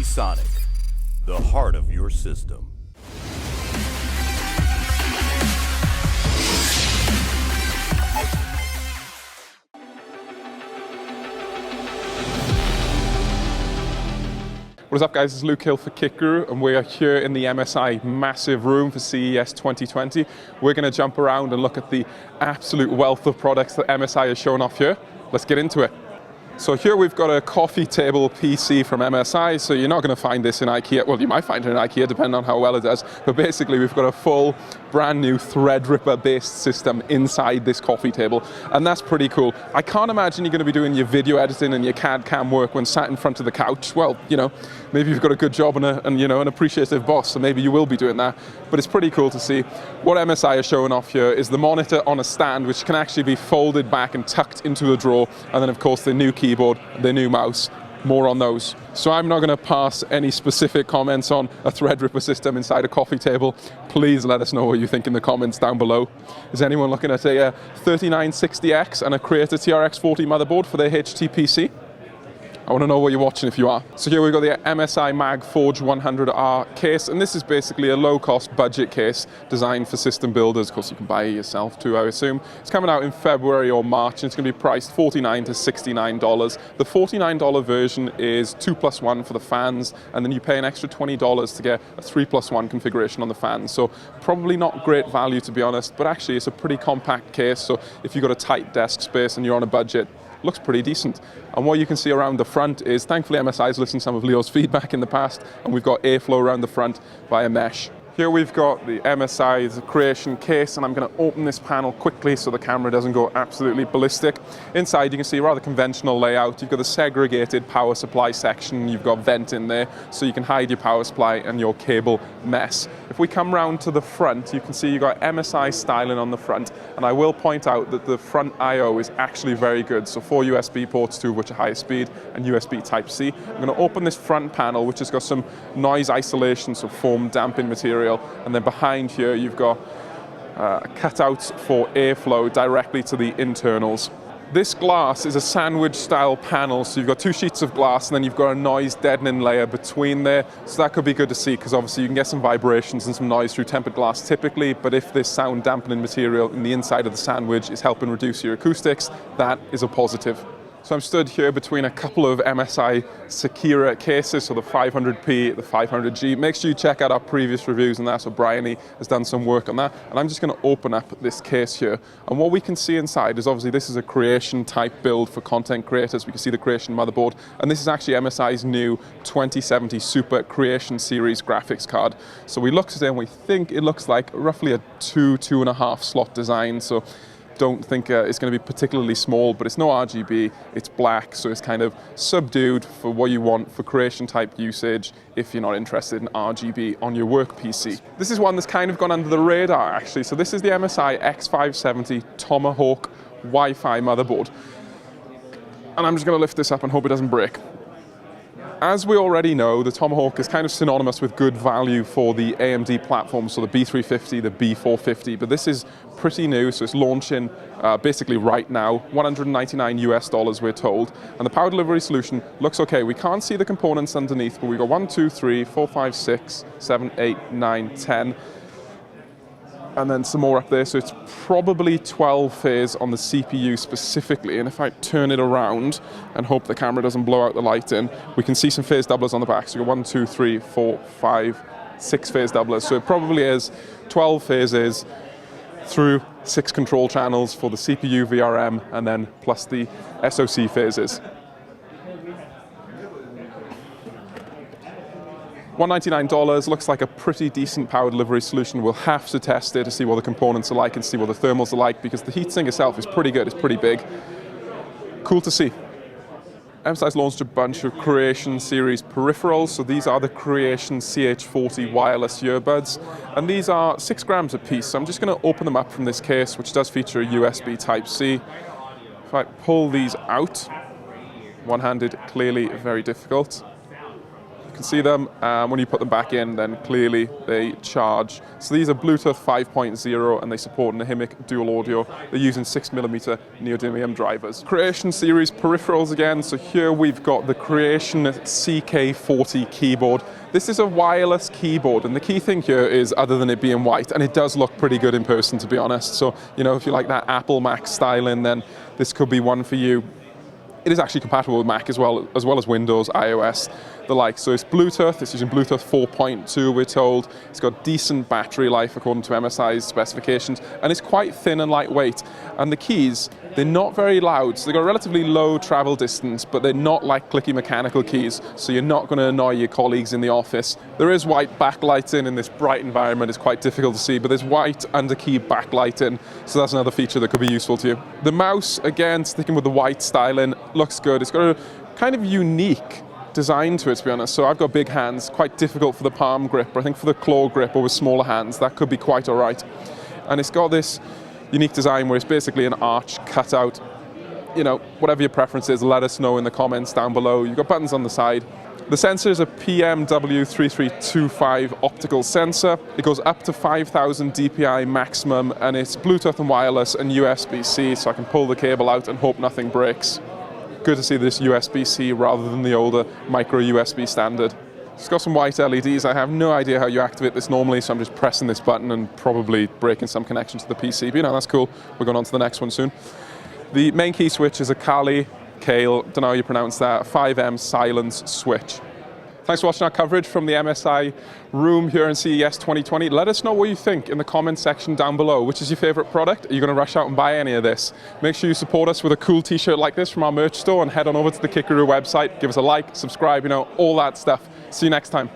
Panasonic, the heart of your system. What is up, guys? It's Luke Hill for Kit Guru, and we are here in the MSI massive room for CES 2020. We're going to jump around and look at the absolute wealth of products that MSI has shown off here. Let's get into it. So here we've got a coffee table PC from MSI, so you're not going to find this in IKEA. Well, you might find it in IKEA depending on how well it does, but basically we've got a full brand new Threadripper based system inside this coffee table, and that's pretty cool. I can't imagine you're going to be doing your video editing and your CAD cam work when sat in front of the couch. Well, you know, maybe you've got a good job and an appreciative boss, so maybe you will be doing that, but it's pretty cool to see. What MSI is showing off here is the monitor on a stand, which can actually be folded back and tucked into a drawer, and then of course the new keyboard, the new mouse. More on those. So I'm not going to pass any specific comments on a Threadripper system inside a coffee table. Please let us know what you think in the comments down below. Is anyone looking at a 3960X and a Creator TRX40 motherboard for their HTPC? I want to know what you're watching if you are. So here we've got the MSI Magforge 100R case, and this is basically a low-cost budget case designed for system builders. Of course, you can buy it yourself too, I assume. It's coming out in February or March, and it's going to be priced $49 to $69. The $49 version is 2+1 for the fans, and then you pay an extra $20 to get a 3+1 configuration on the fans. So probably not great value, to be honest, but actually it's a pretty compact case, so if you've got a tight desk space and you're on a budget, looks pretty decent. And what you can see around the front is, thankfully MSI's listened to some of Leo's feedback in the past, and we've got airflow around the front via mesh. Here we've got the MSI's Creation case, and I'm going to open this panel quickly so the camera doesn't go absolutely ballistic. Inside you can see a rather conventional layout. You've got the segregated power supply section, you've got vent in there so you can hide your power supply and your cable mess. If we come round to the front, you can see you've got MSI styling on the front, and I will point out that the front I/O is actually very good. So 4 USB ports, 2 of which are higher speed, and USB Type-C. I'm going to open this front panel, which has got some noise isolation, so foam damping material. And then behind here you've got cutouts for airflow directly to the internals. This glass is a sandwich style panel, so you've got 2 sheets of glass and then you've got a noise deadening layer between there, so that could be good to see because obviously you can get some vibrations and some noise through tempered glass typically, but if this sound dampening material in the inside of the sandwich is helping reduce your acoustics, that is a positive. So I'm stood here between a couple of MSI Sakura cases, so the 500p, the 500G. Make sure you check out our previous reviews on that, so Bryony has done some work on that. And I'm just going to open up this case here. And what we can see inside is obviously this is a Creation type build for content creators. We can see the Creation motherboard. And this is actually MSI's new 2070 Super Creation Series graphics card. So we looked at it and we think it looks like roughly a 2.5 slot design. So don't think it's going to be particularly small, but it's no RGB, it's black, so it's kind of subdued for what you want for Creation type usage if you're not interested in RGB on your work PC. This is one that's kind of gone under the radar actually, so this is the MSI X570 Tomahawk WiFi Motherboard. And I'm just going to lift this up and hope it doesn't break. As we already know, the Tomahawk is kind of synonymous with good value for the AMD platform, so the B350, the B450, but this is pretty new, so it's launching basically right now, $199 US we're told, and the power delivery solution looks okay. We can't see the components underneath, but we've got 1, 2, 3, 4, 5, 6, 7, 8, 9, 10, and then some more up there, so it's probably 12 phase on the CPU specifically, and if I turn it around and hope the camera doesn't blow out the light in, we can see some phase doublers on the back, so you've got 1, 2, 3, 4, 5, 6 phase doublers, so it probably is 12 phases through 6 control channels for the CPU, VRM, and then plus the SoC phases. $199 looks like a pretty decent power delivery solution. We'll have to test it to see what the components are like and see what the thermals are like, because the heatsink itself is pretty good, it's pretty big. Cool to see. MSI's launched a bunch of Creation Series peripherals, so these are the Creation CH40 wireless earbuds, and these are 6 grams a piece, so I'm just going to open them up from this case, which does feature a USB Type-C. If I pull these out, one-handed, clearly very difficult. You can see them. When you put them back in, then clearly they charge. So these are Bluetooth 5.0 and they support Nahimic dual audio. They're using 6mm neodymium drivers. Creation Series peripherals again. So here we've got the Creation CH40 keyboard. This is a wireless keyboard, and the key thing here is, other than it being white, and it does look pretty good in person, to be honest. So, you know, if you like that Apple Mac styling, then this could be one for you. It is actually compatible with Mac as well as Windows, iOS, the like. So it's Bluetooth, it's using Bluetooth 4.2, we're told. It's got decent battery life according to MSI's specifications, and it's quite thin and lightweight. And the keys, they're not very loud. So they've got a relatively low travel distance, but they're not like clicky mechanical keys, so you're not going to annoy your colleagues in the office. There is white backlighting in this bright environment. It's quite difficult to see, but there's white under key backlighting, so that's another feature that could be useful to you. The mouse, again, sticking with the white styling, looks good. It's got a kind of unique design to it, to be honest. So I've got big hands, quite difficult for the palm grip, but I think for the claw grip or with smaller hands, that could be quite all right. And it's got this unique design where it's basically an arch cut out. You know, whatever your preference is, let us know in the comments down below. You've got buttons on the side. The sensor is a PMW3325 optical sensor. It goes up to 5,000 DPI maximum, and it's Bluetooth and wireless and USB-C, so I can pull the cable out and hope nothing breaks. Good to see this USB-C rather than the older micro USB standard. It's got some white LEDs. I have no idea how you activate this normally, so I'm just pressing this button and probably breaking some connection to the PC. But you know, that's cool. We're going on to the next one soon. The main key switch is a Kale, don't know how you pronounce that, 5M silence switch. Thanks for watching our coverage from the MSI room here in CES 2020. Let us know what you think in the comment section down below. Which is your favorite product? Are you going to rush out and buy any of this? Make sure you support us with a cool t-shirt like this from our merch store, and head on over to the Kickaroo website. Give us a like, subscribe, you know, all that stuff. See you next time.